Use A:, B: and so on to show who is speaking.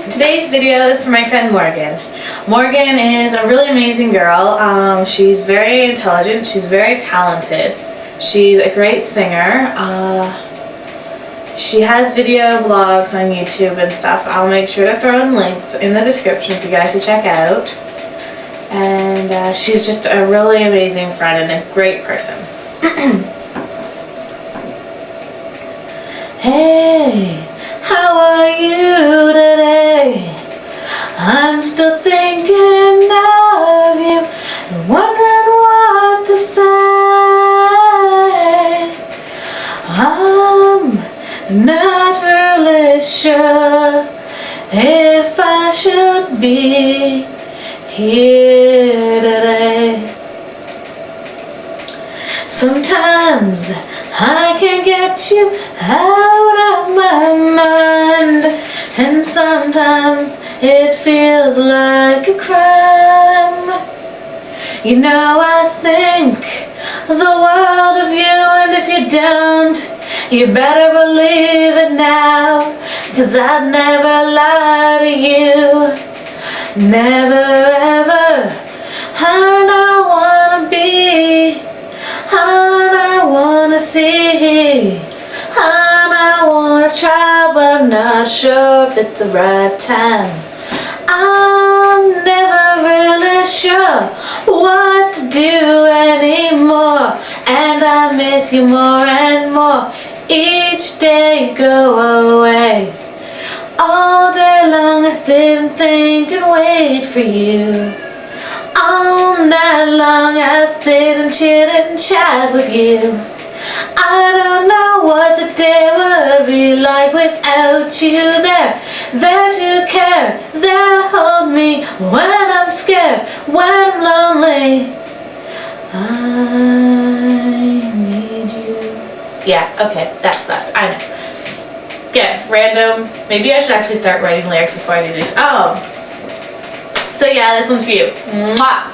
A: Today's video is for my friend Morgan. Morgan is a really amazing girl. She's very intelligent, she's very talented. She's a great singer. She has video blogs on YouTube and stuff. I'll make sure to throw in links in the description for you guys to check out. And she's just a really amazing friend and a great person. Hey, how are you today? I'm still thinking of you and wondering what to say. I'm not really sure if I should be here today. Sometimes I can get you out of my mind, and sometimes it feels like a crime. You know, I think the world of you, and if you don't, you better believe it now, 'cause I'd never lie to you, never ever. And I wanna be, and I wanna see, and I wanna try, but I'm not sure if it's the right time. I'm never really sure what to do anymore, and I miss you more and more each day you go away. All day long I sit and think and wait for you. All night long I sit and chit and chat with you. I don't know what the day would be like without you there. There to care, there to hold me when I'm scared, when I'm lonely. I need you. Yeah, okay, that sucked, I know. Yeah, random. Maybe I should actually start writing lyrics before I do these. So yeah, this one's for you. Mwah!